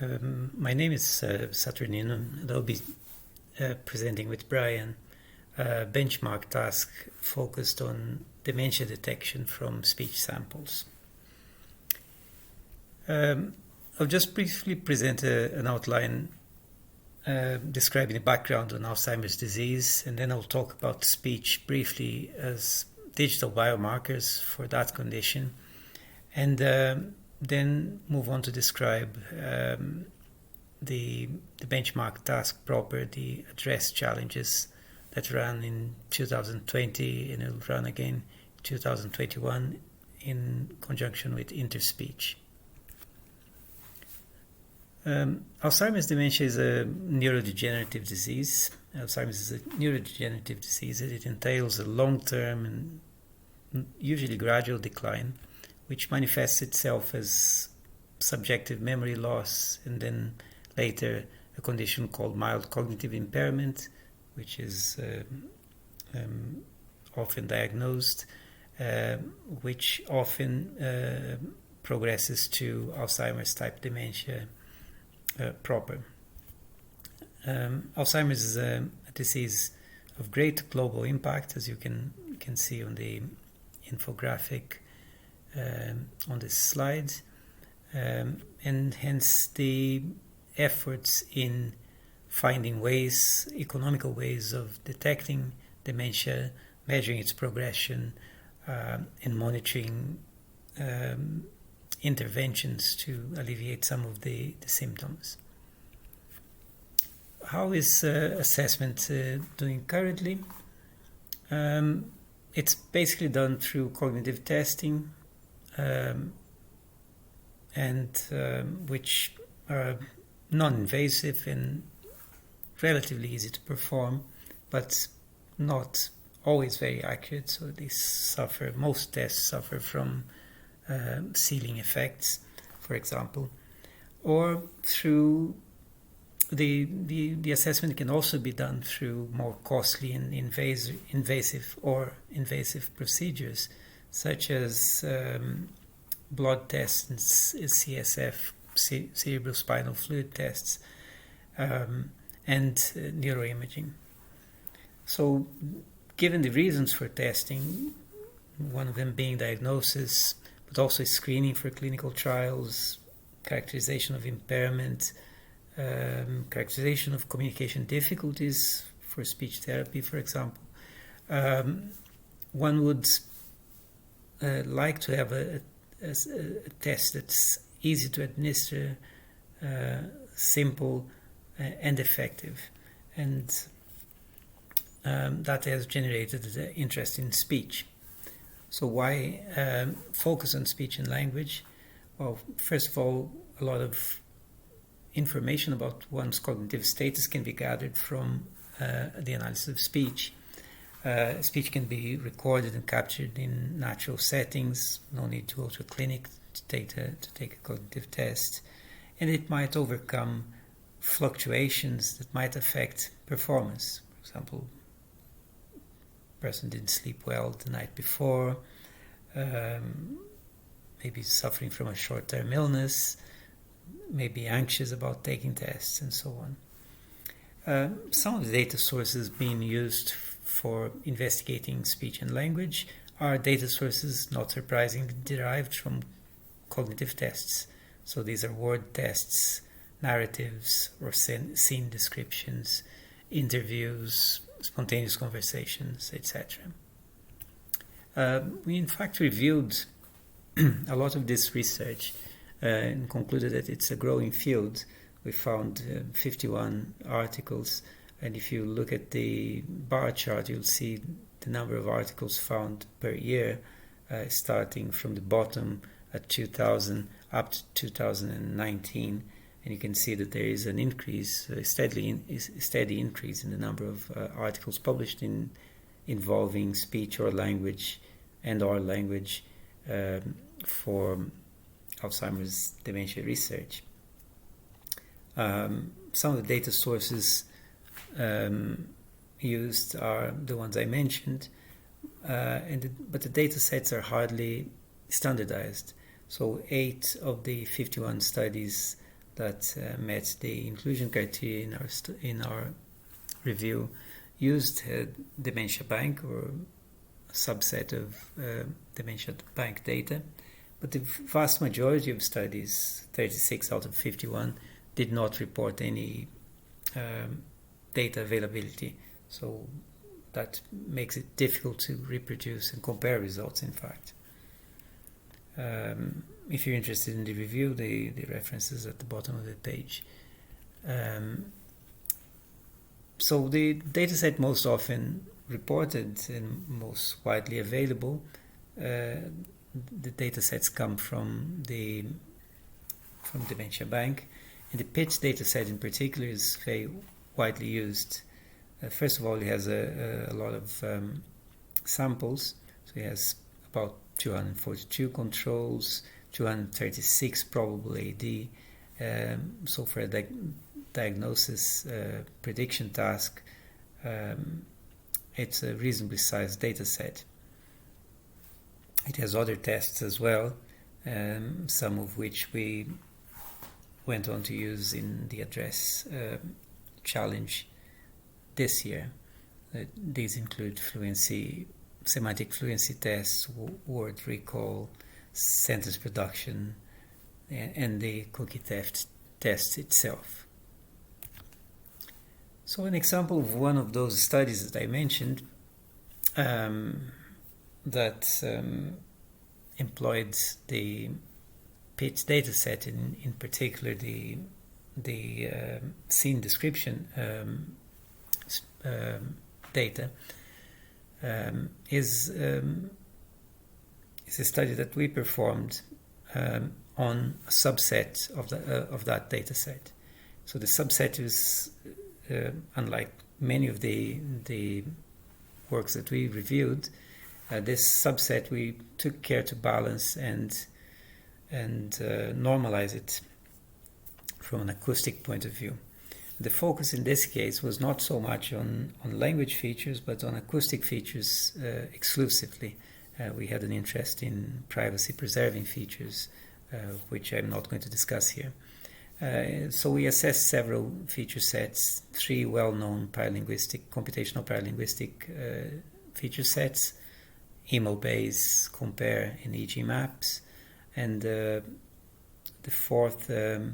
My name is Saturnino, and I'll be presenting with Brian a benchmark task focused on dementia detection from speech samples. I'll just briefly present an outline describing the background on Alzheimer's disease, and then I'll talk about speech briefly as digital biomarkers for that condition, and then move on to describe the benchmark task proper, the address challenges that ran in 2020 and it'll run again in 2021 in conjunction with interspeech. Alzheimer's dementia is a neurodegenerative disease. Alzheimer's is a neurodegenerative disease. It entails a long-term and usually gradual decline, which manifests itself as subjective memory loss, and then later a condition called mild cognitive impairment, which is often diagnosed, which often progresses to Alzheimer's type dementia proper. Alzheimer's is a disease of great global impact, as you can see on the infographic on this slide, and hence the efforts in finding ways, economical ways of detecting dementia, measuring its progression, and monitoring interventions to alleviate some of the symptoms. How is assessment doing currently? It's basically done through cognitive testing, which are non-invasive and relatively easy to perform, but not always very accurate. So most tests suffer from ceiling effects, for example, or through the assessment can also be done through more costly and invasive procedures, such as blood tests and CSF, cerebrospinal fluid tests, and neuroimaging. So, given the reasons for testing, one of them being diagnosis, but also screening for clinical trials, characterization of impairment, characterization of communication difficulties for speech therapy, for example, one would like to have a test that's easy to administer, simple, and effective, and that has generated interest in speech. So why focus on speech and language? Well, first of all, a lot of information about one's cognitive status can be gathered from the analysis of speech. Speech can be recorded and captured in natural settings. No need to go to a clinic to take a cognitive test. And it might overcome fluctuations that might affect performance. For example, person didn't sleep well the night before, maybe suffering from a short-term illness, maybe anxious about taking tests, and so on. Some of the data sources being used for investigating speech and language are data sources, not surprisingly, derived from cognitive tests. So these are word tests, narratives or scene descriptions, interviews, spontaneous conversations, etc. We in fact reviewed a lot of this research and concluded that it's a growing field. We found 51 articles, and if you look at the bar chart, you'll see the number of articles found per year, starting from the bottom at 2000 up to 2019. And you can see that there is an increase, a steady increase in the number of articles published involving speech or language and/or language for Alzheimer's dementia research. Some of the data sources used are the ones I mentioned, but the data sets are hardly standardized. So 8 of the 51 studies that met the inclusion criteria in our review used Dementia Bank, or a subset of Dementia Bank data, but the vast majority of studies, 36 out of 51, did not report any data availability. So that makes it difficult to reproduce and compare results, in fact. If you're interested in the review, the references at the bottom of the page. So the dataset most often reported and most widely available, the datasets come from Dementia Bank, and the PITS dataset in particular is very widely used. First of all, it has a lot of samples, so it has about 242 controls, 236 probable AD. So for a diagnosis prediction task, it's a reasonably sized data set. It has other tests as well, some of which we went on to use in the address challenge this year. These include fluency, semantic fluency tests, word recall, sentence production, and the cookie theft test itself. So an example of one of those studies that I mentioned that employed the PITS dataset, in particular the scene description data, is a study that we performed on a subset of that dataset. So the subset is, unlike many of the works that we reviewed, this subset we took care to balance and normalize it from an acoustic point of view. The focus in this case was not so much on language features, but on acoustic features exclusively. We had an interest in privacy-preserving features, which I'm not going to discuss here. So we assessed several feature sets, 3 well-known computational paralinguistic feature sets, EMO-Bayes, Compare, and EG Maps, and the fourth, a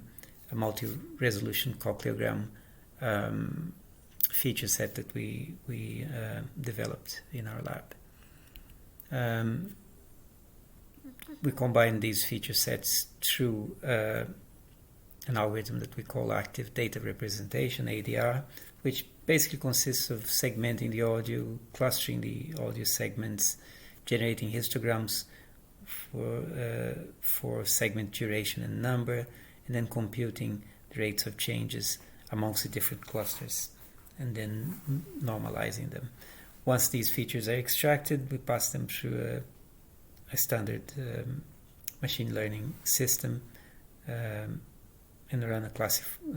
multi-resolution cochleogram feature set that we developed in our lab. We combined these feature sets through an algorithm that we call active data representation, ADR, which basically consists of segmenting the audio, clustering the audio segments, generating histograms for segment duration and number, and then computing the rates of changes amongst the different clusters, and then normalizing them. Once these features are extracted, we pass them through a standard machine learning system and run a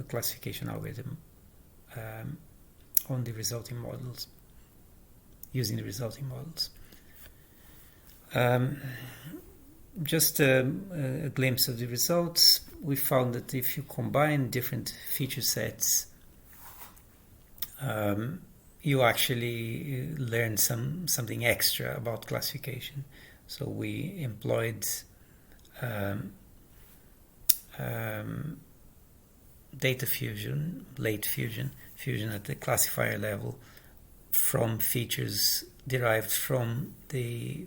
classification algorithm on the resulting models, using the resulting models. Just a glimpse of the results. We found that if you combine different feature sets, you actually learn something extra about classification. So we employed data fusion, late fusion at the classifier level from features derived from the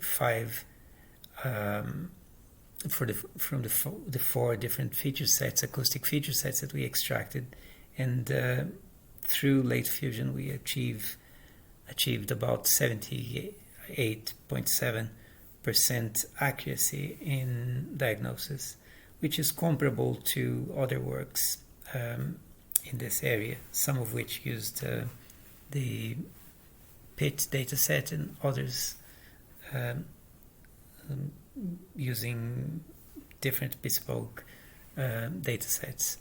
the 4 different feature sets, acoustic feature sets that we extracted, and through late fusion we achieved about 78.7% accuracy in diagnosis, which is comparable to other works in this area, some of which used the PITS dataset and others using different bespoke datasets.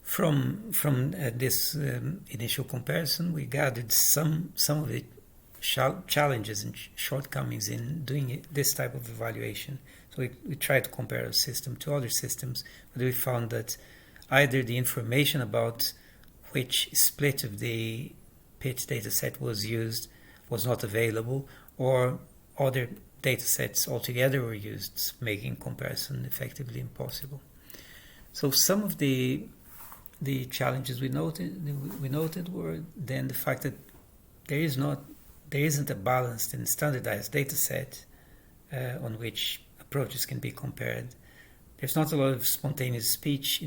From this initial comparison, we gathered some of the challenges and shortcomings in doing this type of evaluation. So So we tried to compare our system to other systems, but we found that either the information about which split of the pitch data set was used was not available, or other data sets altogether were used, making comparison effectively impossible. So some of the challenges we noted were then the fact that there isn't a balanced and standardized data set on which approaches can be compared. There's not a lot of spontaneous speech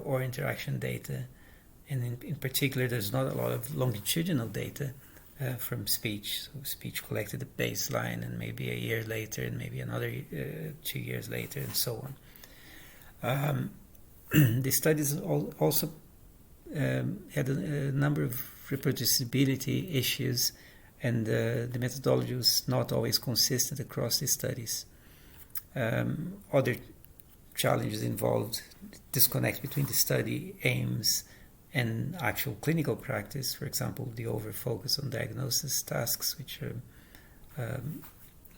or interaction data, and in particular there's not a lot of longitudinal data from speech. So speech collected at baseline and maybe a year later and maybe another 2 years later and so on. The studies also had a number of reproducibility issues, and the methodology was not always consistent across the studies. Other challenges involved disconnect between the study aims and actual clinical practice. For example, the over-focus on diagnosis tasks, which are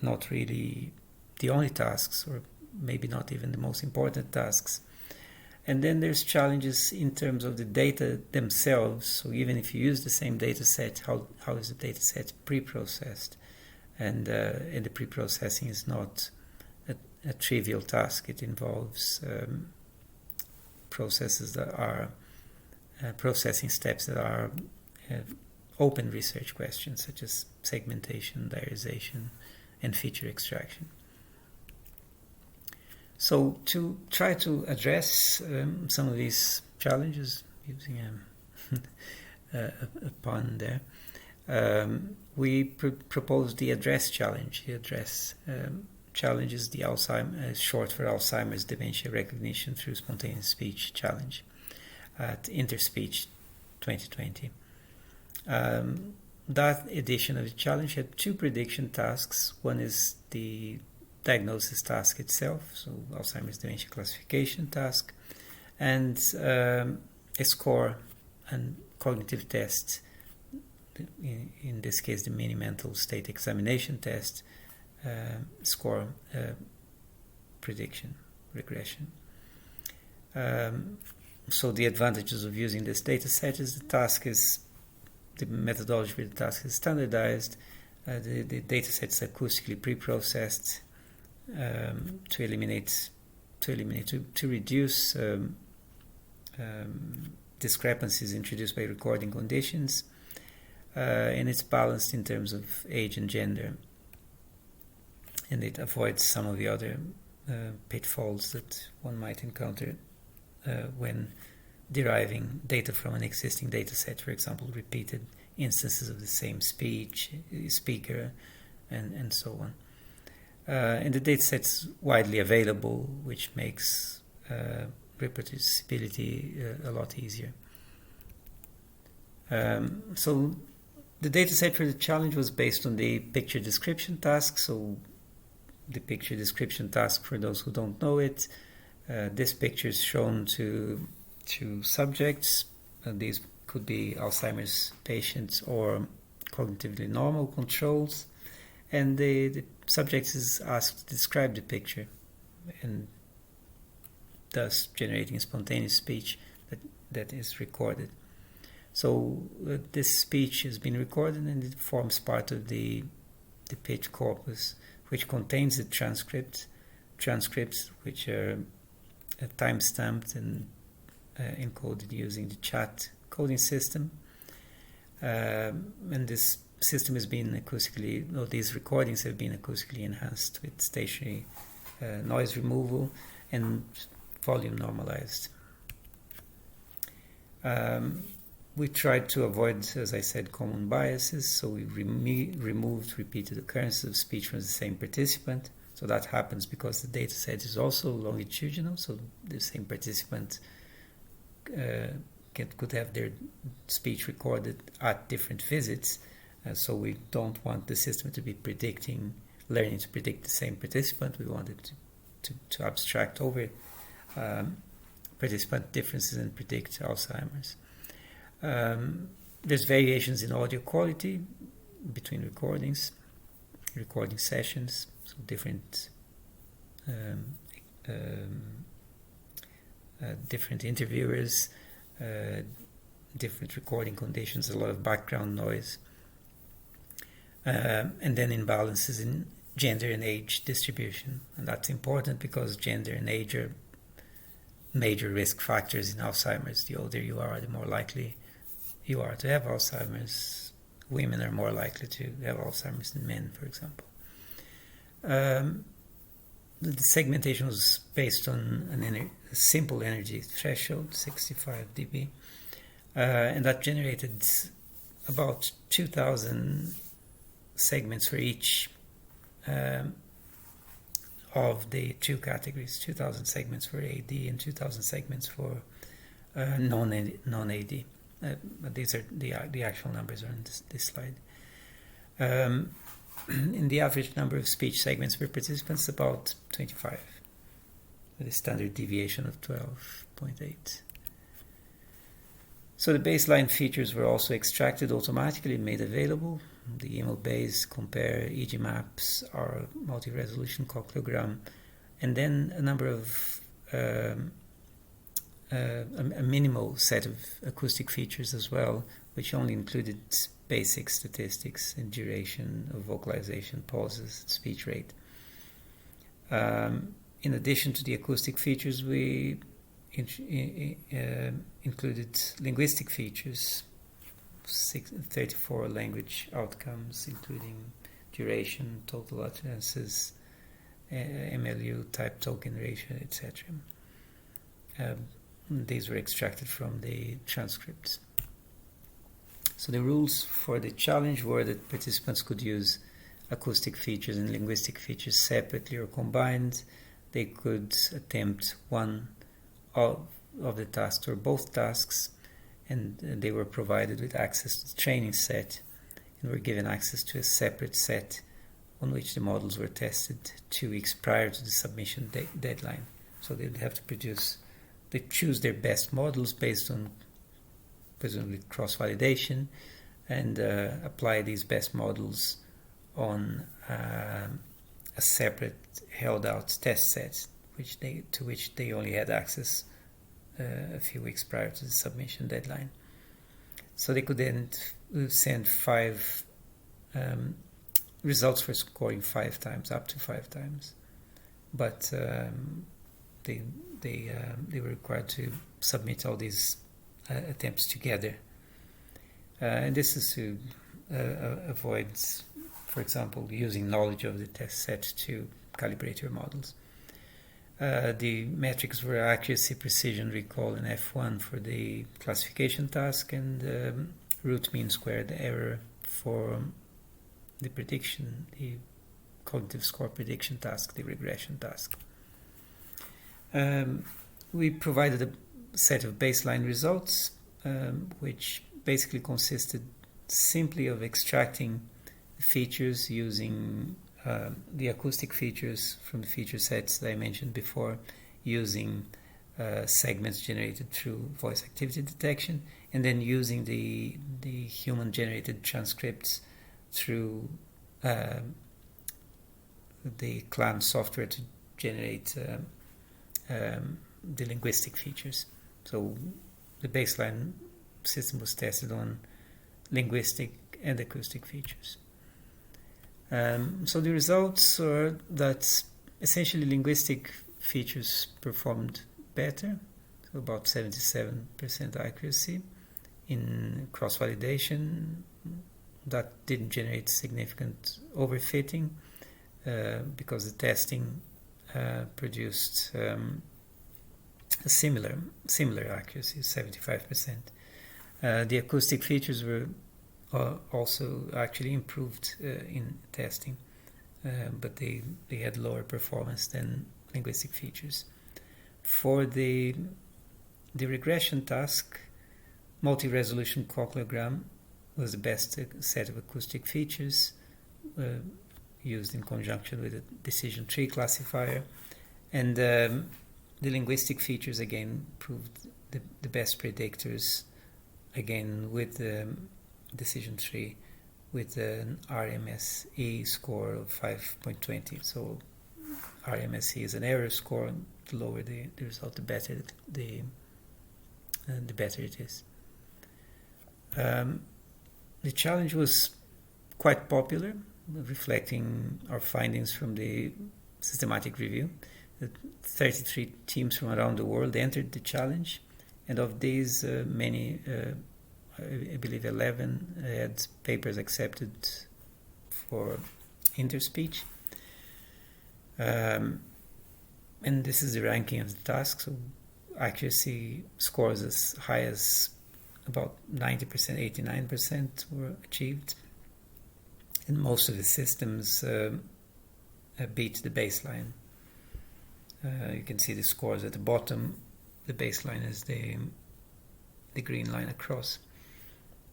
not really the only tasks, or maybe not even the most important tasks. And then there's challenges in terms of the data themselves. So even if you use the same data set, how is the data set pre-processed? And the pre-processing is not a trivial task. It involves processes that are processing steps that are open research questions, such as segmentation, diarization, and feature extraction. So to try to address some of these challenges, using a pun there, we proposed the ADDRESS challenge. The ADDRESS challenge is the short for Alzheimer's Dementia Recognition Through Spontaneous Speech challenge at Interspeech 2020. That edition of the challenge had 2 prediction tasks. One is the diagnosis task itself, so Alzheimer's dementia classification task, and a score and cognitive test, in this case the mini mental state examination test, score prediction regression. So the advantages of using this data set is the methodology for the task is standardized, the data set is acoustically pre-processed, to reduce discrepancies introduced by recording conditions, and it's balanced in terms of age and gender, and it avoids some of the other pitfalls that one might encounter when deriving data from an existing data set, for example, repeated instances of the same speaker, and so on. And the dataset's widely available, which makes reproducibility a lot easier. So the dataset for the challenge was based on the picture description task. So the picture description task, for those who don't know it, this picture is shown to subjects. These could be Alzheimer's patients or cognitively normal controls. And the subject is asked to describe the picture, and thus generating spontaneous speech that is recorded. So this speech has been recorded, and it forms part of the pitch corpus, which contains the transcripts which are time-stamped and encoded using the chat coding system. And this system has been these recordings have been acoustically enhanced with stationary noise removal and volume normalized. We tried to avoid, as I said, common biases, so we removed repeated occurrences of speech from the same participant. So that happens because the data set is also longitudinal, so the same participant could have their speech recorded at different visits. So we don't want the system to be learning to predict the same participant. We want it to abstract over participant differences and predict Alzheimer's. There's variations in audio quality between recording sessions, so different different interviewers, different recording conditions, a lot of background noise, and then imbalances in gender and age distribution. And that's important because gender and age are major risk factors in Alzheimer's. The older you are, the more likely you are to have Alzheimer's. Women are more likely to have Alzheimer's than men, for example. The segmentation was based on a simple energy threshold, 65 dB, and that generated about 2,000 segments for each of the two categories, 2,000 segments for AD and 2,000 segments for non-AD. But these are the actual numbers are on this slide. In the average number of speech segments per participants, about 25, with a standard deviation of 12.8. So the baseline features were also extracted automatically and made available. The email-based compare EG maps, our multi-resolution cochleogram, and then a number of a minimal set of acoustic features as well, which only included basic statistics and duration of vocalization, pauses, speech rate. In addition to the acoustic features, we included linguistic features, 34 language outcomes, including duration, total utterances, MLU, type token ratio, etc. These were extracted from the transcripts. So the rules for the challenge were that participants could use acoustic features and linguistic features separately or combined. They could attempt one of the tasks or both tasks, and they were provided with access to the training set and were given access to a separate set on which the models were tested 2 weeks prior to the submission deadline. So they would have to they choose their best models based on presumably cross-validation and apply these best models on a separate held-out test set to which they only had access a few weeks prior to the submission deadline. So they could then send 5 results for scoring 5 times, up to 5 times. But they were required to submit all these attempts together. And this is to avoid, for example, using knowledge of the test set to calibrate your models. The metrics were accuracy, precision, recall, and F1 for the classification task, and root mean squared error for the prediction, the cognitive score prediction task, the regression task. We provided a set of baseline results, which basically consisted simply of extracting features using the acoustic features from the feature sets that I mentioned before, using segments generated through voice activity detection, and then using the human-generated transcripts through the CLAN software to generate the linguistic features. So the baseline system was tested on linguistic and acoustic features. So the results are that essentially linguistic features performed better, so about 77% accuracy. In cross-validation, that didn't generate significant overfitting because the testing produced a similar accuracy, 75%. The acoustic features were also actually improved in testing, but they had lower performance than linguistic features. For the regression task, multi-resolution cochleogram was the best set of acoustic features used in conjunction with a decision tree classifier, and the linguistic features again proved the best predictors, again with the decision tree with an RMSE score of 5.20, so RMSE is an error score. The lower the result, the better the better it is. The challenge was quite popular, reflecting our findings from the systematic review. 33 teams from around the world entered the challenge, and of these, many, I believe 11, had papers accepted for interspeech. And this is the ranking of the task. So accuracy scores as high as about 90%, 89% were achieved. And most of the systems beat the baseline. You can see the scores at the bottom. The baseline is the green line across.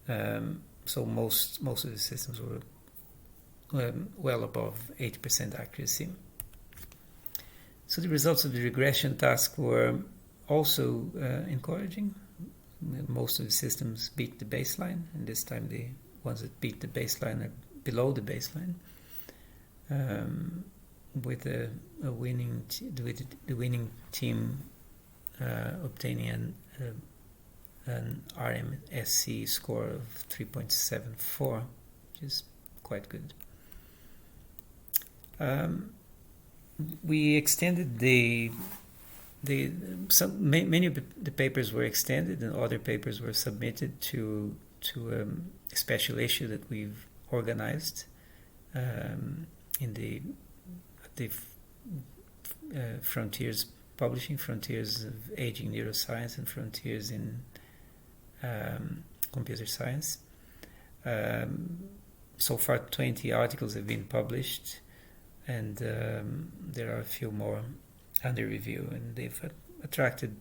So most of the systems were well above 80% accuracy. So the results of the regression task were also encouraging. Most of the systems beat the baseline, and this time the ones that beat the baseline are below the baseline, with the winning team obtaining an RMSE score of 3.74, which is quite good. We extended many of the papers were extended, and other papers were submitted to a special issue that we've organized in the Frontiers Publishing, Frontiers of Aging Neuroscience and Frontiers in Computer Science. So far 20 articles have been published, and there are a few more under review, and they've attracted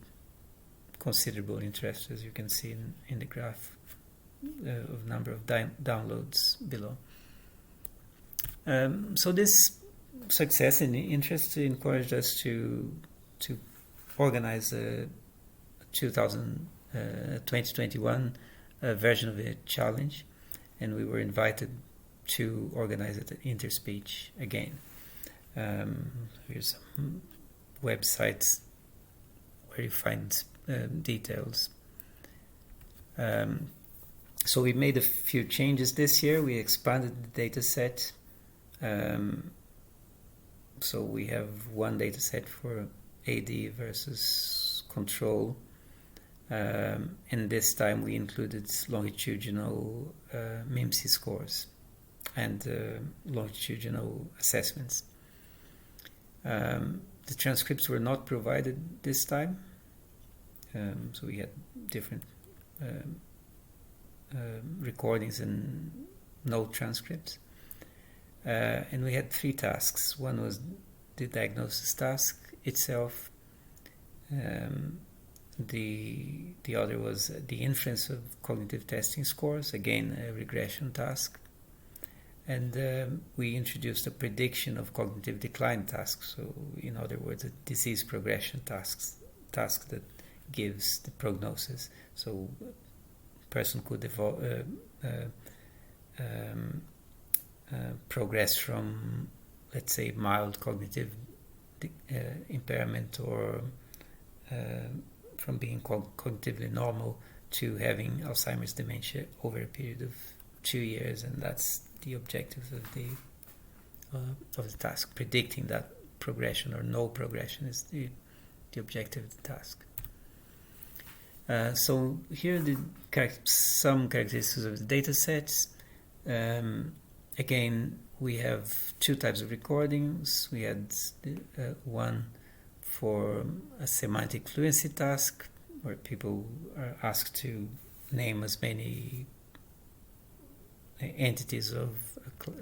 considerable interest, as you can see in the graph of number of downloads below. So this success and interest encouraged us to organize a 2021 version of the challenge, and we were invited to organize it at Interspeech again. Here's some websites where you find details. So we made a few changes this year. We expanded the data set. So we have one data set for AD versus control. And this time we included longitudinal MIMSI scores and longitudinal assessments. The transcripts were not provided this time, so we had different recordings and no transcripts. And we had 3 tasks. One was the diagnosis task itself. The other was the inference of cognitive testing scores, again a regression task. And we introduced a prediction of cognitive decline task. So, in other words, a disease progression task that gives the prognosis. So, a person could progress from, let's say, mild cognitive impairment, or from being cognitively normal to having Alzheimer's dementia over a period of 2 years, and that's the objective of the task. Predicting that progression or no progression is the objective of the task. So here are some characteristics of the data sets. Again, we have 2 types of recordings. We had one for a semantic fluency task, where people are asked to name as many entities of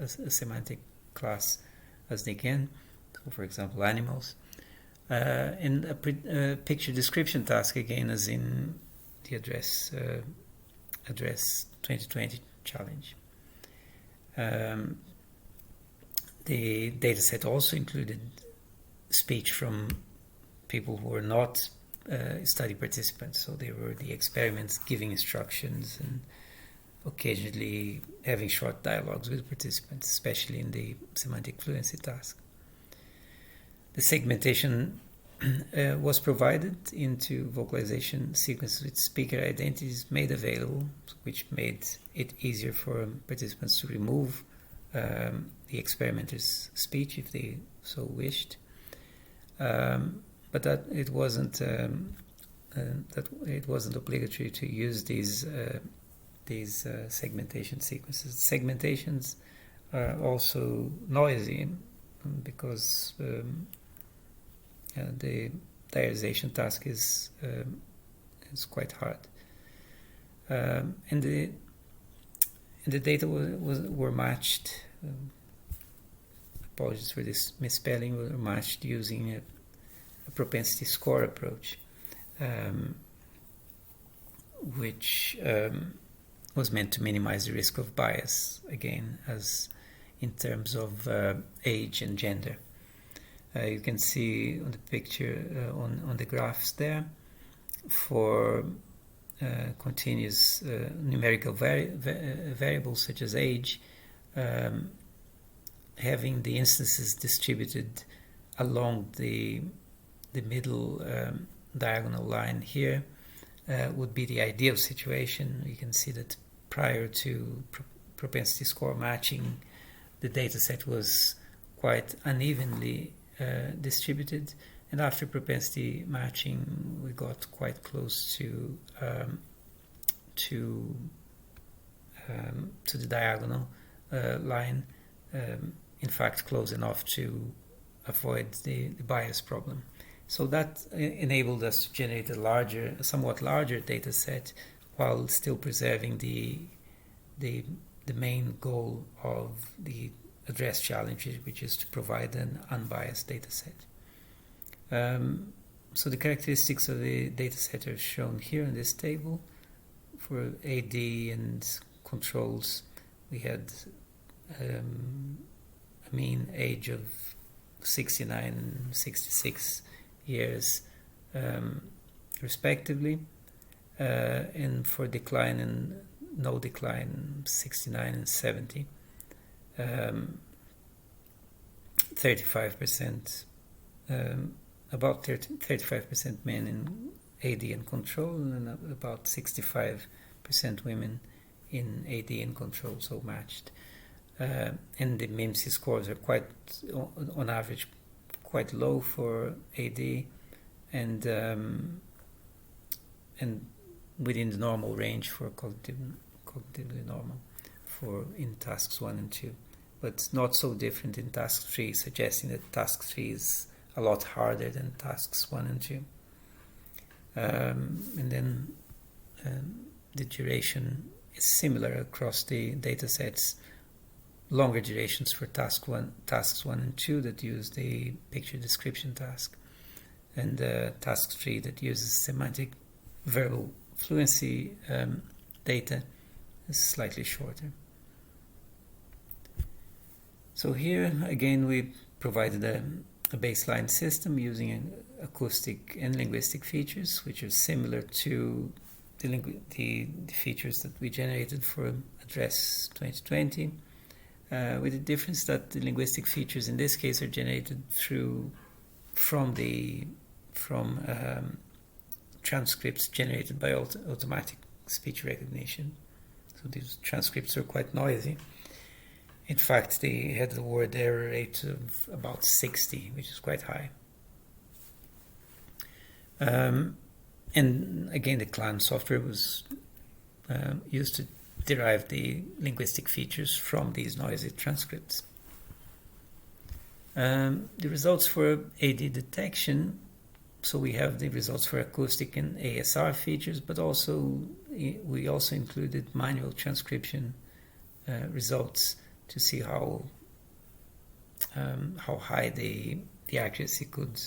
a semantic class as they can. So, for example, animals. And a picture description task, again, as in the Address 2020 challenge. The dataset also included speech from people who were not study participants, so they were the experiments giving instructions and occasionally having short dialogues with participants, especially in the semantic fluency task. The segmentation was provided into vocalization sequences with speaker identities made available, which made it easier for participants to remove the experimenter's speech if they so wished. But that it wasn't obligatory to use these segmentation sequences. Segmentations are also noisy because the diarization task is quite hard, and the data were matched. Apologies for this misspelling. Were matched using a propensity score approach, which was meant to minimize the risk of bias, again, as in terms of age and gender. You can see on the picture, on the graphs there, for continuous numerical variables such as age, having the instances distributed along the middle diagonal line here would be the ideal situation. You can see that prior to propensity score matching, the data set was quite unevenly distributed, and after propensity matching we got quite close to the diagonal line, in fact close enough to avoid the bias problem. So that enabled us to generate a somewhat larger data set while still preserving the main goal of the address challenge, which is to provide an unbiased data set. So the characteristics of the data set are shown here in this table. For AD and controls, we had a mean age of 69 and 66 years respectively, and for decline and no decline, 69 and 70. 35%, about 35% men in AD and control, and about 65% women in AD and control, so matched. And the MIMSI scores are quite, on average, quite low for AD, and within the normal range for cognitively normal in tasks 1 and 2, but not so different in task 3, suggesting that task 3 is a lot harder than tasks 1 and 2. And then the duration is similar across the data sets. Longer durations for tasks 1 and 2 that use the picture description task, and task 3 that uses semantic verbal fluency data is slightly shorter. So here again we provided a baseline system using acoustic and linguistic features, which are similar to the features that we generated for Address 2020, with the difference that the linguistic features in this case are generated from transcripts generated by automatic speech recognition. So these transcripts are quite noisy. In fact, they had a word error rate of about 60, which is quite high. And again, the CLAN software was used to derive the linguistic features from these noisy transcripts. The results for AD detection, so we have the results for acoustic and ASR features, but we also included manual transcription results to see how high the accuracy could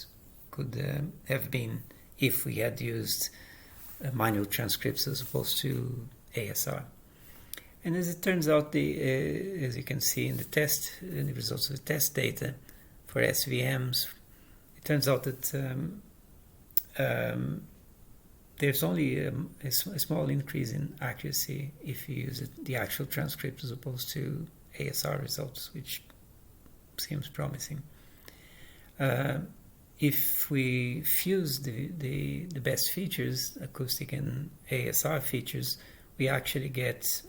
have been if we had used manual transcripts as opposed to ASR. And as it turns out, as you can see in the results of the test data for SVMs, it turns out that there's only a small increase in accuracy if you use the actual transcript as opposed to ASR results, which seems promising. If we fuse the best features, acoustic and ASR features, we actually get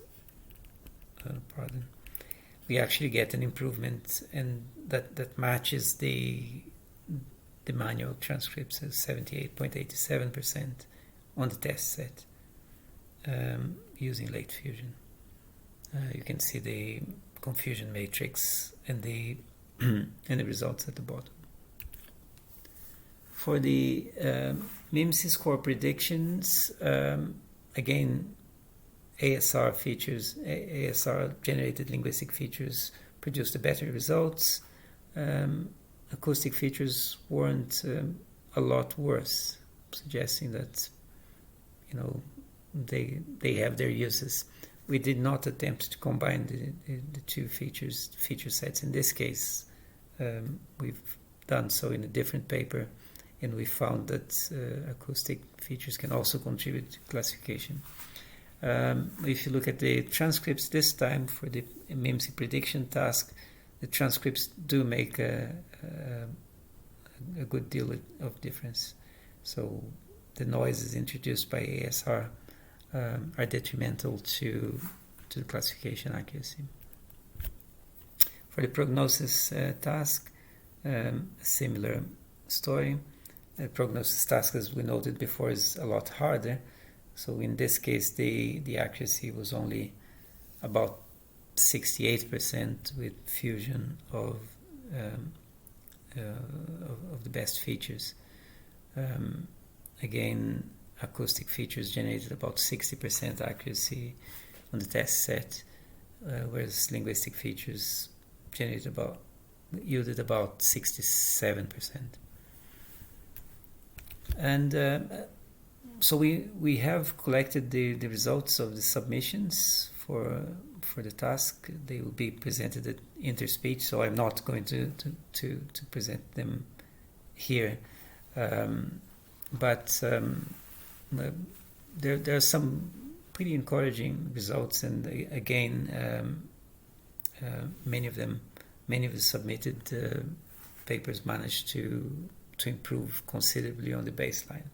we actually get an improvement, and that matches the manual transcripts at 78.87% on the test set using late fusion. You can see the confusion matrix and the and the results at the bottom. For the MIMSI score predictions, again, ASR features, ASR generated linguistic features produced the better results. Acoustic features weren't a lot worse, suggesting that, you know, they have their uses. We did not attempt to combine the two feature sets. In this case, we've done so in a different paper, and we found that acoustic features can also contribute to classification. If you look at the transcripts this time for the MIMSI prediction task, the transcripts do make a good deal of difference. So the noises introduced by ASR are detrimental to the classification accuracy. For the prognosis task, a similar story. The prognosis task, as we noted before, is a lot harder. So in this case, the accuracy was only about 68% with fusion of the best features. Again, acoustic features generated about 60% accuracy on the test set, whereas linguistic features yielded about 67%. And so we have collected the results of the submissions for the task. They will be presented at Interspeech, so I'm not going to present them here. But there are some pretty encouraging results, and again, many of the submitted papers managed to improve considerably on the baseline.